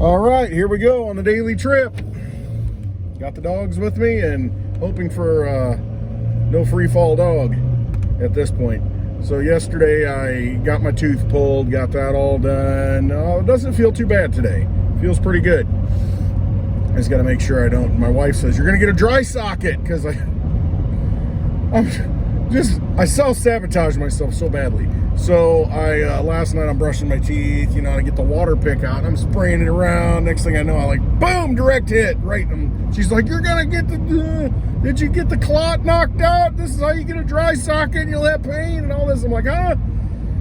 All right, here we go on the daily trip. Got the dogs with me and hoping for no free fall dog at this point. So yesterday I got my tooth pulled, got that all done. It doesn't feel too bad today. Feels pretty good. I just got to make sure I don't. My wife says, you're going to get a dry socket because I self-sabotage myself so badly. So last night I'm brushing my teeth, you know, to get the water pick out. I'm spraying it around. Next thing I know, I like, boom, direct hit right. She's like, you're going to get did you get the clot knocked out? This is how you get a dry socket and you'll have pain and all this. I'm like,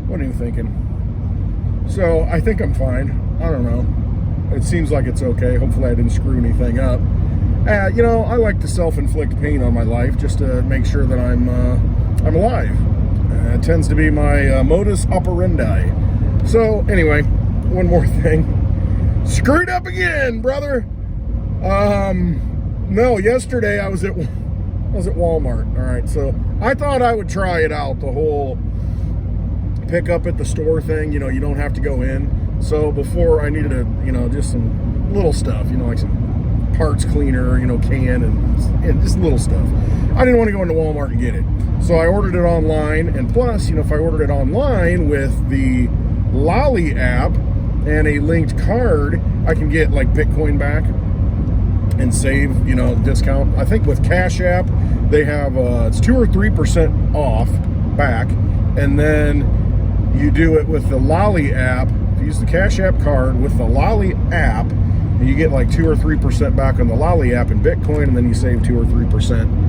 what are you thinking? So I think I'm fine. I don't know. It seems like it's okay. Hopefully I didn't screw anything up. You know, I like to self-inflict pain on my life just to make sure that I'm alive. It tends to be my modus operandi. So anyway, one more thing. Screwed up again, brother. No, yesterday I was at Walmart. All right, so I thought I would try it out, the whole pick up at the store thing. You know, you don't have to go in. So before I needed just some little stuff, you know, like some parts cleaner, you know, can and just little stuff. I didn't want to go into Walmart and get it. So I ordered it online, and plus, you know, if I ordered it online with the LOLLI app and a linked card, I can get like Bitcoin back and save, you know, discount. I think with CashApp, they have it's 2 or 3% off back, and then you do it with the LOLLI app. If you use the CashApp card with the LOLLI app, you get like 2 or 3% back on the LOLLI app in Bitcoin, and then you save 2 or 3%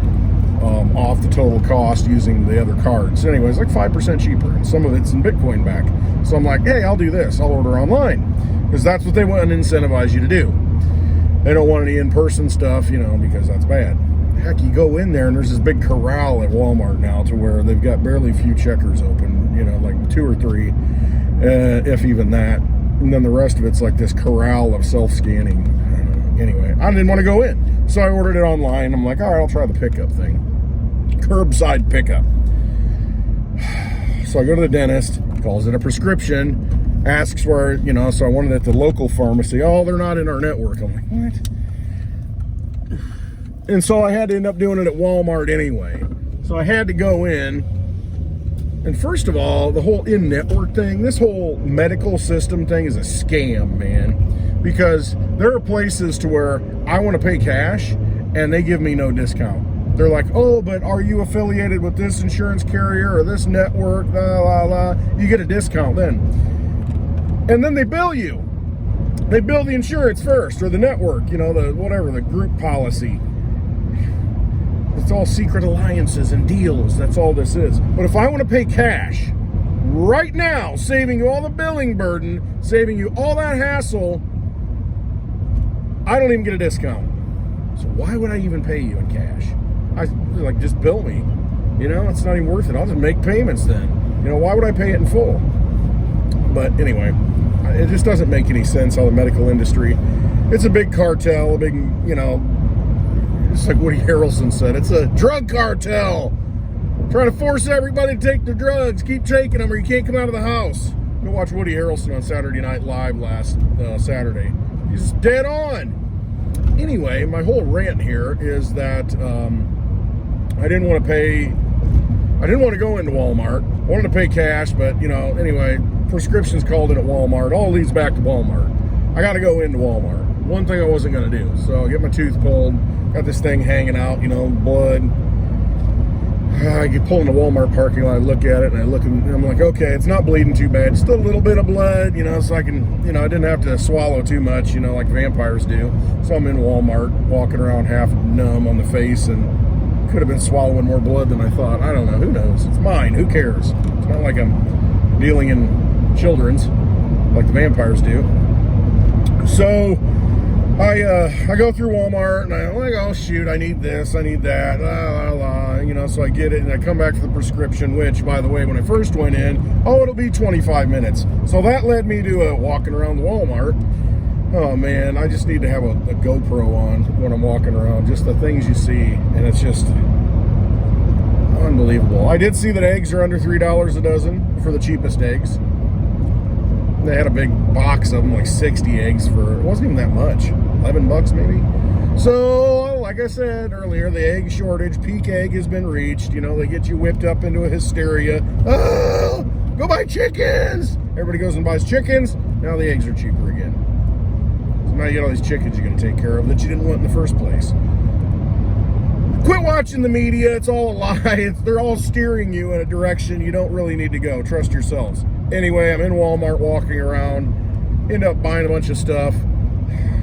off the total cost using the other cards. So anyways, like 5% cheaper, and some of it's in Bitcoin back. So I'm like, hey, I'll do this. I'll order online, because that's what they want to incentivize you to do. They don't want any in-person stuff, you know, because that's bad. Heck, you go in there and there's this big corral at Walmart now to where they've got barely a few checkers open, you know, like 2 or 3, if even that. And then the rest of it's like this corral of self-scanning. Anyway, I didn't want to go in. So I ordered it online. I'm like, all right, I'll try the pickup thing. Curbside pickup. So I go to the dentist, calls it a prescription, asks where, you know, so I wanted it at the local pharmacy. Oh, they're not in our network. I'm like, what? And so I had to end up doing it at Walmart anyway. So I had to go in. And first of all, the whole in-network thing, this whole medical system thing is a scam, man. Because there are places to where I want to pay cash and they give me no discount. They're like, oh, but are you affiliated with this insurance carrier or this network? La, la, la. You get a discount then. And then they bill you. They bill the insurance first, or the network, you know, the whatever, the group policy. It's all secret alliances and deals. That's all this is. But if I want to pay cash right now, saving you all the billing burden, saving you all that hassle, I don't even get a discount. So why would I even pay you in cash? Like, just bill me. You know, it's not even worth it. I'll just make payments then. You know, why would I pay it in full? But anyway, it just doesn't make any sense how the medical industry, it's a big cartel, a big, you know, it's like Woody Harrelson said, it's a drug cartel trying to force everybody to take their drugs. Keep taking them or you can't come out of the house. Go watch Woody Harrelson on Saturday Night Live last Saturday. He's dead on. Anyway, my whole rant here is that I didn't want to go into Walmart. I wanted to pay cash, but, you know, anyway, prescriptions called in at Walmart. All leads back to Walmart. I got to go into Walmart. One thing I wasn't going to do. So I get my tooth pulled. Got this thing hanging out, you know, blood. I get pulled in the Walmart parking lot. I look at it, and I'm like, okay, it's not bleeding too bad. Just a little bit of blood, you know, so I can, you know, I didn't have to swallow too much, you know, like vampires do. So I'm in Walmart, walking around half numb on the face, and could have been swallowing more blood than I thought. I don't know. Who knows? It's mine. Who cares? It's not like I'm dealing in children's like the vampires do. So I go through Walmart and I'm like, oh shoot, I need this, I need that, la la la, you know, so I get it and I come back to the prescription, which, by the way, when I first went in, oh, it'll be 25 minutes. So that led me to walking around the Walmart. Oh man, I just need to have a GoPro on when I'm walking around, just the things you see, and it's just unbelievable. I did see that eggs are under $3 a dozen for the cheapest eggs. They had a big box of them, like 60 eggs for, it wasn't even that much, 11 bucks maybe. So, like I said earlier, the egg shortage, peak egg has been reached. You know, they get you whipped up into a hysteria. Oh, go buy chickens. Everybody goes and buys chickens. Now the eggs are cheaper again. So now you got all these chickens you're going to take care of that you didn't want in the first place. Quit watching the media. It's all a lie. They're all steering you in a direction you don't really need to go. Trust yourselves. Anyway, I'm in Walmart walking around. End up buying a bunch of stuff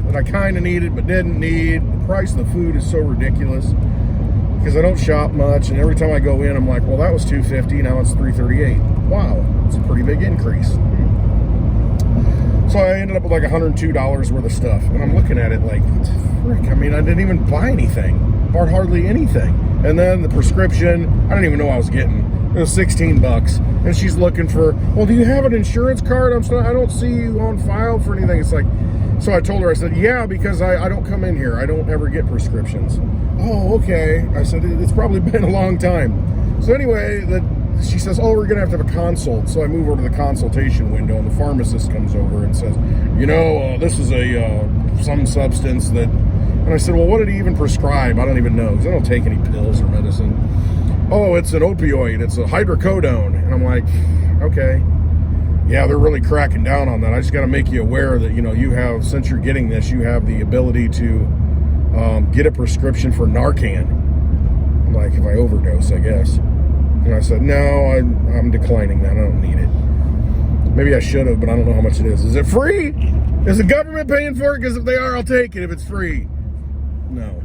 that I kind of needed but didn't need. The price of the food is so ridiculous because I don't shop much, and every time I go in I'm like, well, that was $2.50, now it's $3.38. Wow, it's a pretty big increase. So I ended up with like $102 worth of stuff, and I'm looking at it like, frick, I mean, I didn't even buy anything, bought hardly anything. And then the prescription, I didn't even know I was getting. It was 16 bucks, and she's looking for, well, do you have an insurance card? I don't see you on file for anything. It's like, so I told her, I said, yeah, because I don't come in here. I don't ever get prescriptions. Oh, okay. I said, it's probably been a long time. So anyway, she says, oh, we're going to have a consult. So I move over to the consultation window, and the pharmacist comes over and says, you know, this is some substance that, and I said, well, what did he even prescribe? I don't even know, because I don't take any pills or medicine. Oh, it's an opioid. It's a hydrocodone. And I'm like, okay. Yeah, they're really cracking down on that. I just got to make you aware that, you know, you have, since you're getting this, you have the ability to get a prescription for Narcan. Like if I overdose, I guess. And I said, no, I'm declining that. I don't need it. Maybe I should have, but I don't know how much it is. Is it free? Is the government paying for it? Because if they are, I'll take it if it's free. No.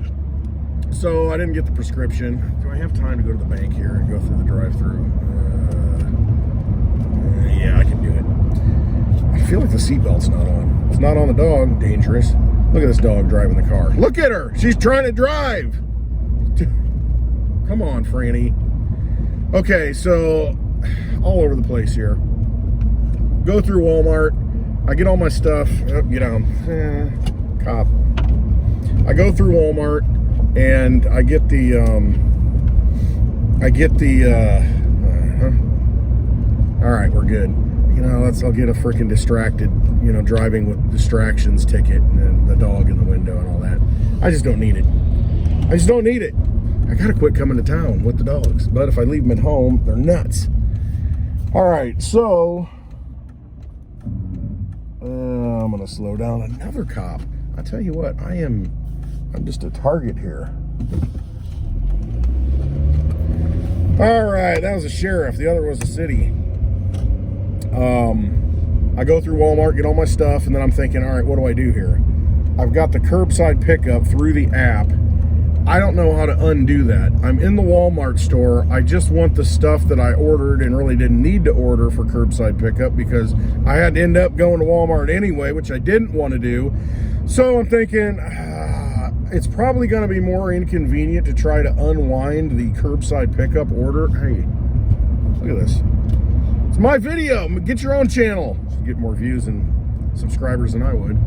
So I didn't get the prescription. Do I have time to go to the bank here and go through the drive-thru? Yeah, I can do it. I feel like the seatbelt's not on. It's not on the dog. Dangerous. Look at this dog driving the car. Look at her. She's trying to drive. Come on, Franny. Okay, so all over the place here. Go through Walmart. I get all my stuff. Oh, get down. Cop. I go through Walmart and I get the all right, we're good. You know, I'll get a freaking distracted, you know, driving with distractions ticket and the dog in the window and all that. I just don't need it. I just don't need it. I gotta quit coming to town with the dogs. But if I leave them at home, they're nuts. All right, so I'm gonna slow down. Another cop. I tell you what, I'm just a target here. All right, that was a sheriff. The other was a city. I go through Walmart, get all my stuff, and then I'm thinking, all right, what do I do here? I've got the curbside pickup through the app. I don't know how to undo that. I'm in the Walmart store. I just want the stuff that I ordered and really didn't need to order for curbside pickup because I had to end up going to Walmart anyway, which I didn't want to do. So I'm thinking, it's probably going to be more inconvenient to try to unwind the curbside pickup order. Hey, look at this. It's my video. Get your own channel. Get more views and subscribers than I would.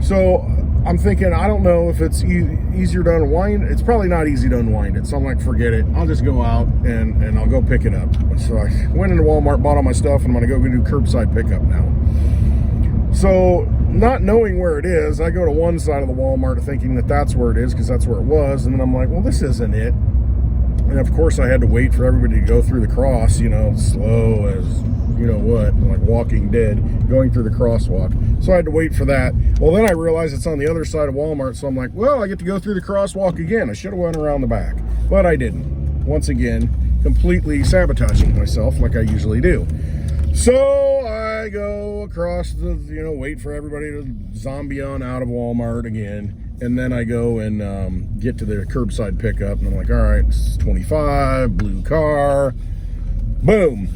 So I'm thinking, I don't know if it's easier to unwind. It's probably not easy to unwind it. So I'm like, forget it. I'll just go out and I'll go pick it up. So I went into Walmart, bought all my stuff, and I'm going to go do curbside pickup now. So not knowing where it is, I go to one side of the Walmart thinking that that's where it is because that's where it was. And then I'm like, well, this isn't it. And of course I had to wait for everybody to go through the cross, you know, slow as, you know what, like Walking Dead, going through the crosswalk. So I had to wait for that. Well, then I realized it's on the other side of Walmart. So I'm like, well, I get to go through the crosswalk again. I should have went around the back, but I didn't. Once again, completely sabotaging myself like I usually do. So I go across the, you know, wait for everybody to zombie on out of Walmart again. And then I go and get to the curbside pickup. And I'm like, all right, this is 25, blue car. Boom.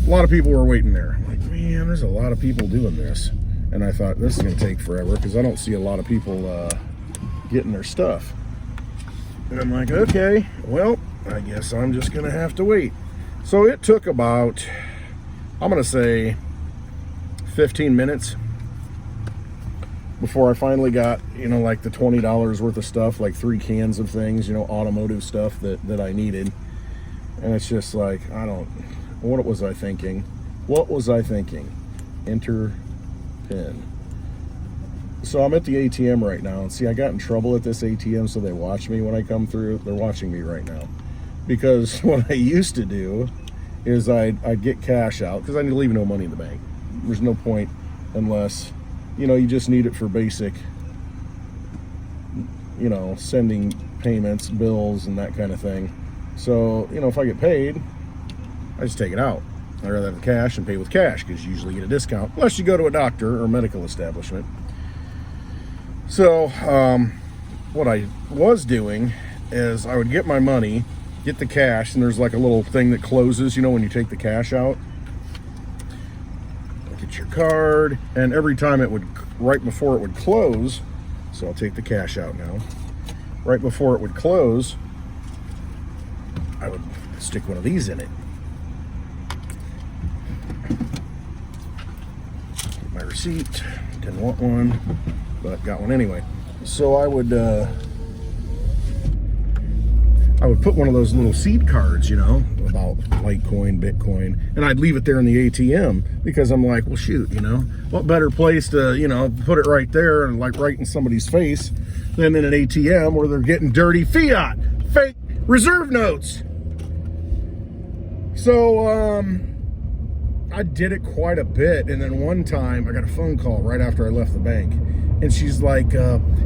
A lot of people were waiting there. I'm like, man, there's a lot of people doing this. And I thought, this is going to take forever because I don't see a lot of people getting their stuff. And I'm like, okay, well, I guess I'm just going to have to wait. So it took about, I'm going to say 15 minutes before I finally got, you know, like the $20 worth of stuff, like 3 cans of things, you know, automotive stuff that I needed. And it's just like, what was I thinking? What was I thinking? Enter PIN. So I'm at the ATM right now, and see, I got in trouble at this ATM, so they watch me when I come through. They're watching me right now. Because what I used to do is I'd get cash out, because I need to leave no money in the bank. There's no point unless, you know, you just need it for basic, you know, sending payments, bills, and that kind of thing. So, you know, if I get paid, I just take it out. I'd rather have the cash and pay with cash, because you usually get a discount, unless you go to a doctor or medical establishment. So, what I was doing is I would get my money, get the cash, and there's like a little thing that closes, you know, when you take the cash out. Get your card, and every time it would, right before it would close, so I'll take the cash out now. Right before it would close, I would stick one of these in it. Get my receipt, didn't want one, but got one anyway. So I would put one of those little seed cards, you know, about Litecoin, Bitcoin, and I'd leave it there in the ATM, because I'm like, well, shoot, you know, what better place to, you know, put it right there and like right in somebody's face than in an ATM where they're getting dirty fiat, fake reserve notes. So, I did it quite a bit, and then one time I got a phone call right after I left the bank, and she's like,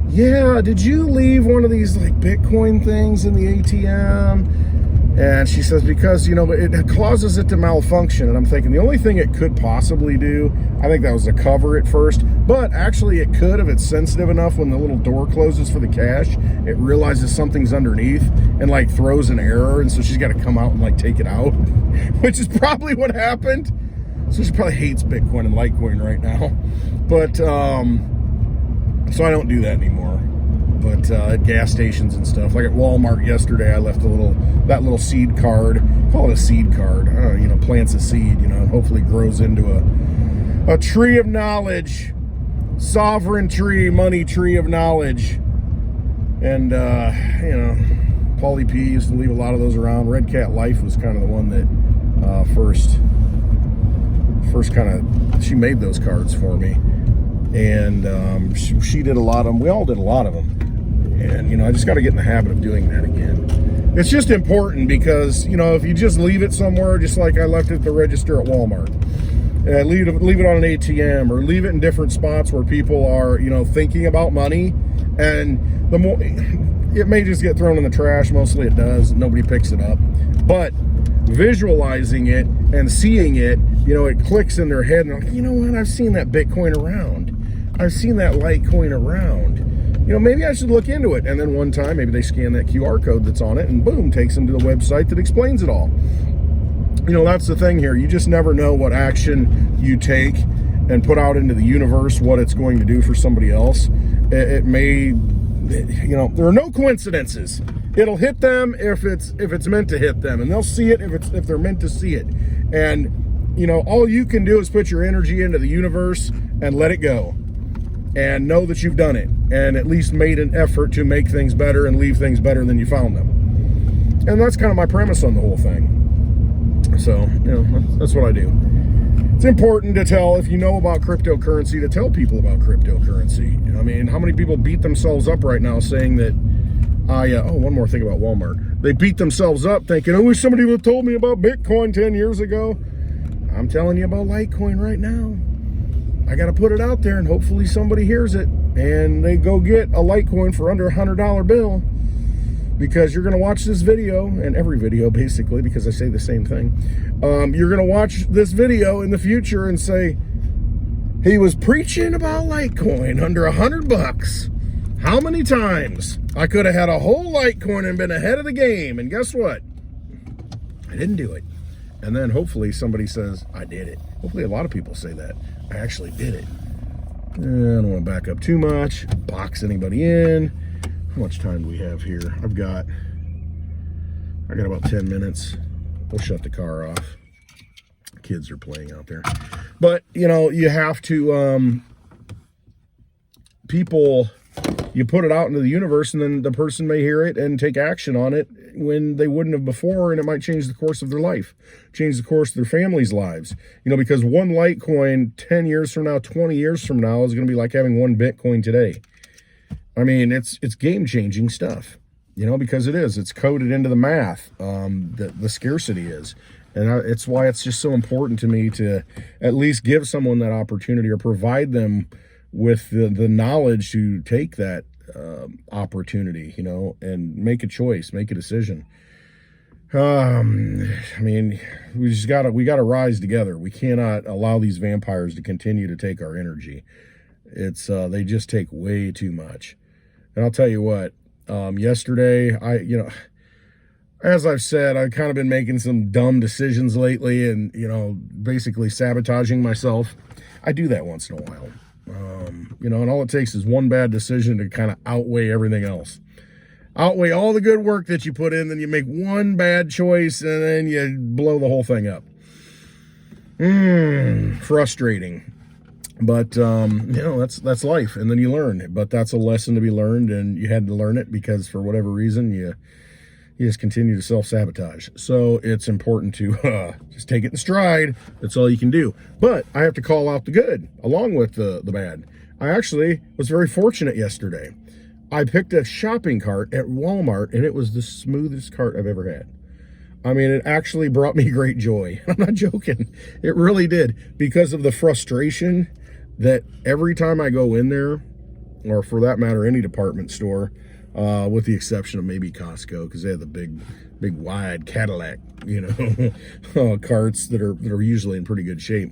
yeah, did you leave one of these like Bitcoin things in the ATM? And she says, because, you know, it causes it to malfunction. And I'm thinking the only thing it could possibly do, I think that was to cover it first, but actually it could if it's sensitive enough. When the little door closes for the cash, it realizes something's underneath and like throws an error, and so she's got to come out and like take it out, which is probably what happened. So she probably hates Bitcoin and Litecoin right now. But so I don't do that anymore. But at gas stations and stuff, like at Walmart yesterday, I left that little seed card. Call it a seed card. You know, plants a seed. You know, and hopefully grows into a tree of knowledge, sovereign tree, money tree of knowledge. And you know, Paulie P used to leave a lot of those around. Red Cat Life was kind of the one that first kind of, she made those cards for me. And she did a lot of them. We all did a lot of them. And, you know, I just got to get in the habit of doing that again. It's just important because, you know, if you just leave it somewhere, just like I left it at the register at Walmart, leave it on an ATM, or leave it in different spots where people are, you know, thinking about money, and the more, it may just get thrown in the trash. Mostly it does. Nobody picks it up. But visualizing it and seeing it, you know, it clicks in their head, and they're like, you know what, I've seen that Bitcoin around. I've seen that Litecoin around. You know, maybe I should look into it. And then one time, maybe they scan that QR code that's on it, and boom, takes them to the website that explains it all. You know, that's the thing here. You just never know what action you take and put out into the universe, what it's going to do for somebody else. It may, you know, there are no coincidences. It'll hit them if it's meant to hit them, and they'll see it if they're meant to see it. And, you know, all you can do is put your energy into the universe and let it go. And know that you've done it, and at least made an effort to make things better and leave things better than you found them. And that's kind of my premise on the whole thing. So, you know, that's what I do. It's important to tell, if you know about cryptocurrency, to tell people about cryptocurrency. I mean, how many people beat themselves up right now saying that, oh, one more thing about Walmart. They beat themselves up thinking, I wish somebody would have told me about Bitcoin 10 years ago. I'm telling you about Litecoin right now. I got to put it out there, and hopefully somebody hears it and they go get a Litecoin for under $100 bill, because you're going to watch this video, and every video basically, because I say the same thing. You're going to watch this video in the future and say, he was preaching about Litecoin under $100. How many times I could have had a whole Litecoin and been ahead of the game, and guess what? I didn't do it. And then hopefully somebody says, I did it. Hopefully a lot of people say that. I actually did it. I don't want to back up too much, box anybody in. How much time do we have here? I got about 10 minutes. We'll shut the car off. Kids are playing out there. But, you know, you have to, people, you put it out into the universe, and then the person may hear it and take action on it. when they wouldn't have before, and it might change the course of their life, change the course of their family's lives. You know, because one Litecoin 10 years from now, 20 years from now is going to be like having one Bitcoin today. I mean, it's game-changing stuff, you know, because it is. It's coded into the math, the scarcity is. And it's why it's just so important to me to at least give someone that opportunity or provide them with the knowledge to take that opportunity, you know, and make a choice, make a decision. I mean, we gotta rise together. We cannot allow these vampires to continue to take our energy. It's they just take way too much. And I'll tell you what, yesterday, as I've said, I've kind of been making some dumb decisions lately and, you know, basically sabotaging myself. I do that once in a while. You know, and all it takes is one bad decision to kind of outweigh everything else. Outweigh all the good work that you put in, then you make one bad choice and then you blow the whole thing up. Frustrating. But, you know, that's life, and then you learn. But that's a lesson to be learned, and you had to learn it because for whatever reason, you just continue to self-sabotage. So it's important to just take it in stride. That's all you can do. But I have to call out the good along with the bad. I actually was very fortunate yesterday. I picked a shopping cart at Walmart, and it was the smoothest cart I've ever had. I mean, it actually brought me great joy. I'm not joking. It really did, because of the frustration that every time I go in there, or for that matter, any department store, with the exception of maybe Costco, because they have the big wide Cadillac, you know, carts that are usually in pretty good shape.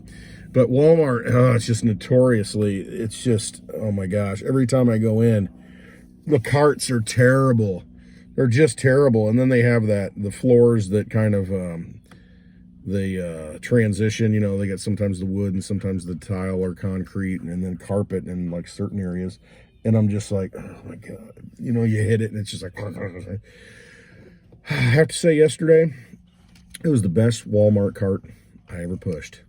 But Walmart, it's just notoriously, it's just, oh my gosh, every time I go in, the carts are terrible. They're just terrible. And then they have the floors that kind of, they transition, you know, they get sometimes the wood and sometimes the tile or concrete and then carpet in like certain areas. And I'm just like, oh my God, you know, you hit it and it's just like, I have to say yesterday, it was the best Walmart cart I ever pushed.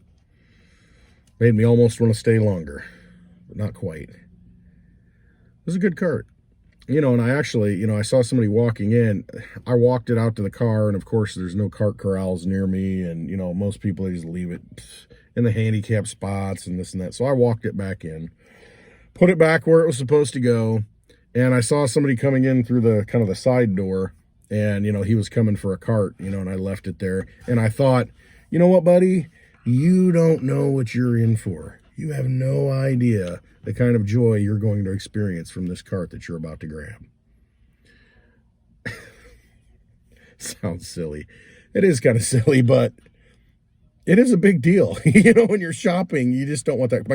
Made me almost want to stay longer, but not quite. It was a good cart. You know, and I actually, you know, I saw somebody walking in. I walked it out to the car, and of course there's no cart corrals near me, and, you know, most people just leave it in the handicap spots and this and that. So I walked it back in, put it back where it was supposed to go, and I saw somebody coming in through the kind of the side door, and, you know, he was coming for a cart, you know, and I left it there. And I thought, you know what, buddy? You don't know what you're in for. You have no idea the kind of joy you're going to experience from this cart that you're about to grab. Sounds silly. It is kind of silly, but it is a big deal. You know, when you're shopping, you just don't want that,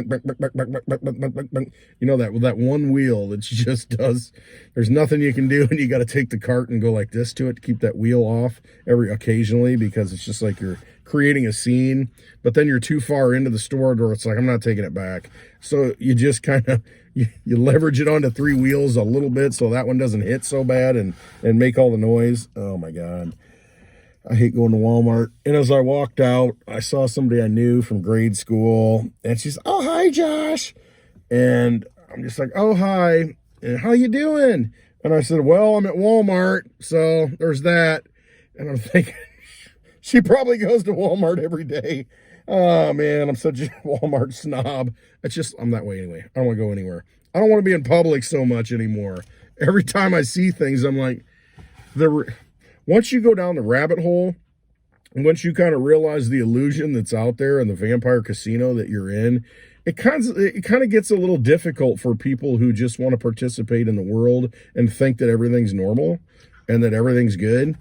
you know, that one wheel that just does, there's nothing you can do, and you got to take the cart and go like this to it to keep that wheel off occasionally, because it's just like you're creating a scene, but then you're too far into the store door. It's like, I'm not taking it back. So you just kind of, you leverage it onto three wheels a little bit so that one doesn't hit so bad and make all the noise. Oh my God. I hate going to Walmart. And as I walked out, I saw somebody I knew from grade school, and she's, oh, hi, Josh. And I'm just like, oh, hi. And how you doing? And I said, well, I'm at Walmart, so there's that. And I'm thinking, she probably goes to Walmart every day. Oh, man, I'm such a Walmart snob. It's just, I'm that way anyway. I don't want to go anywhere. I don't want to be in public so much anymore. Every time I see things, I'm like, once you go down the rabbit hole, and once you kind of realize the illusion that's out there and the vampire casino that you're in, it kind of gets a little difficult for people who just want to participate in the world and think that everything's normal and that everything's good.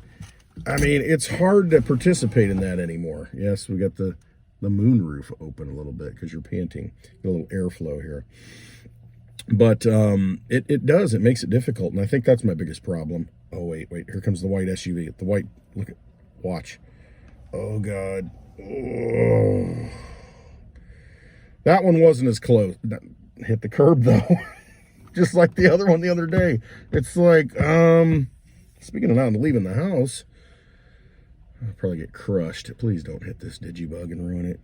I mean, it's hard to participate in that anymore. Yes, we got the moon roof open a little bit because you're panting. Get a little airflow here. But it makes it difficult, and I think that's my biggest problem. Oh, wait, here comes the white SUV. The white, watch. Oh, God. Oh. That one wasn't as close. Hit the curb, though. Just like the other one the other day. It's like, speaking of not leaving the house, I'll probably get crushed. Please don't hit this digibug and ruin it.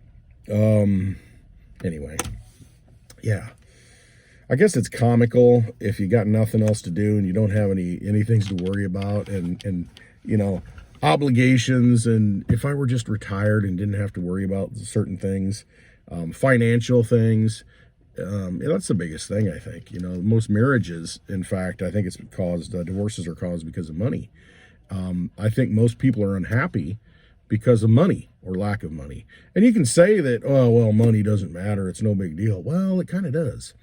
Anyway, yeah. I guess it's comical if you got nothing else to do and you don't have any things to worry about, and you know, obligations. And if I were just retired and didn't have to worry about certain things, financial things, that's the biggest thing, I think. You know, most marriages, in fact, I think it's caused, divorces are caused because of money. I think most people are unhappy because of money or lack of money. And you can say that, oh, well, money doesn't matter, it's no big deal. Well, it kind of does.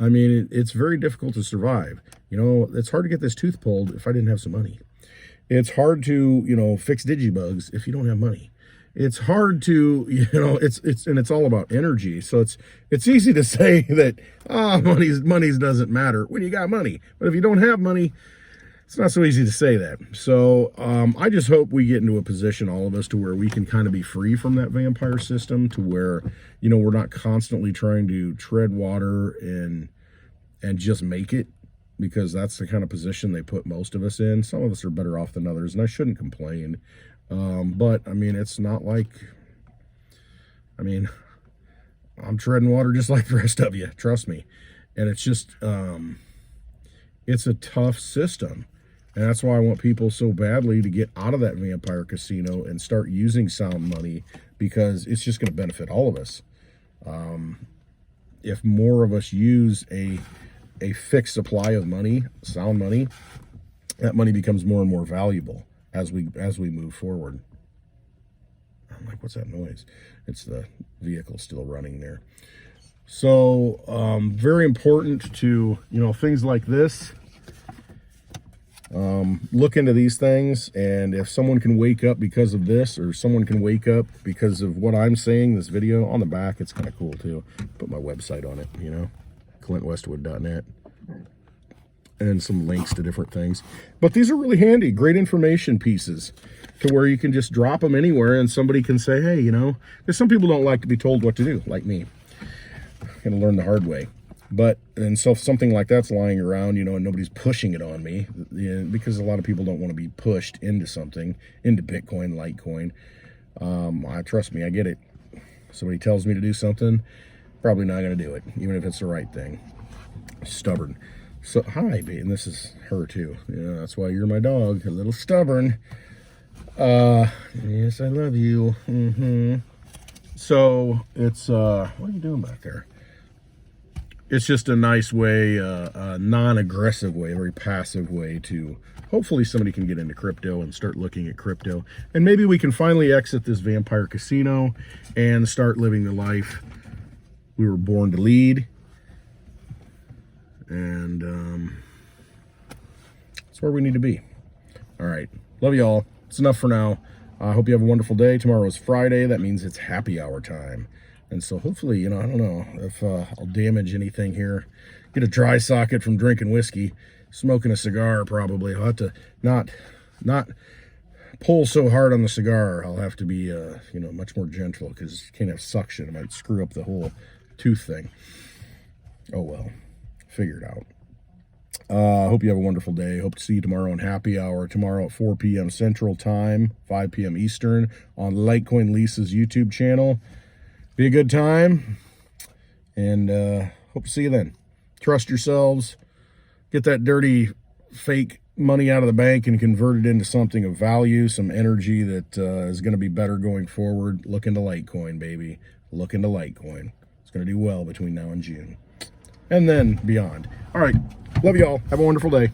I mean, it's very difficult to survive. You know, it's hard to get this tooth pulled if I didn't have some money. It's hard to, you know, fix digibugs if you don't have money. It's hard to, you know, it's all about energy. So it's easy to say that, money doesn't matter when you got money. But if you don't have money, it's not so easy to say that. So I just hope we get into a position, all of us, to where we can kind of be free from that vampire system, to where, you know, we're not constantly trying to tread water and just make it, because that's the kind of position they put most of us in. Some of us are better off than others, and I shouldn't complain. But I mean, it's not like, I mean, I'm treading water just like the rest of you, trust me. And it's just, it's a tough system. And that's why I want people so badly to get out of that vampire casino and start using sound money, because it's just going to benefit all of us. If more of us use a fixed supply of money, sound money, that money becomes more and more valuable as we move forward. I'm like, what's that noise? It's the vehicle still running there. So very important to, you know, things like this. Look into these things, and if someone can wake up because of this, or someone can wake up because of what I'm saying, this video on the back, it's kind of cool too. Put my website on it, you know, clintwestwood.net, and some links to different things. But these are really handy, great information pieces, to where you can just drop them anywhere and somebody can say, hey, you know, because some people don't like to be told what to do, like me. Gonna learn the hard way. But, and so if something like that's lying around, you know, and nobody's pushing it on me, because a lot of people don't want to be pushed into something, into Bitcoin, Litecoin. Trust me, I get it. Somebody tells me to do something, probably not going to do it, even if it's the right thing. Stubborn. So, hi, babe, and this is her too. You know, that's why you're my dog, a little stubborn. Yes, I love you. So, it's, what are you doing back there? It's just a nice way, a non-aggressive way, a very passive way to, hopefully somebody can get into crypto and start looking at crypto. And maybe we can finally exit this vampire casino and start living the life we were born to lead. And that's where we need to be. All right. Love you all. It's enough for now. I hope you have a wonderful day. Tomorrow is Friday. That means it's happy hour time. And so hopefully, you know, I don't know if I'll damage anything here. Get a dry socket from drinking whiskey. Smoking a cigar, probably. I'll have to not pull so hard on the cigar. I'll have to be, you know, much more gentle, because you can't have suction. It might screw up the whole tooth thing. Oh, well. Figure it out. Hope you have a wonderful day. Hope to see you tomorrow on Happy Hour. Tomorrow at 4 p.m. Central Time, 5 p.m. Eastern, on Litecoin Lisa's YouTube channel. Be a good time, and hope to see you then. Trust yourselves. Get that dirty, fake money out of the bank and convert it into something of value, some energy that is going to be better going forward. Look into Litecoin, baby. Look into Litecoin. It's going to do well between now and June, and then beyond. All right. Love you all. Have a wonderful day.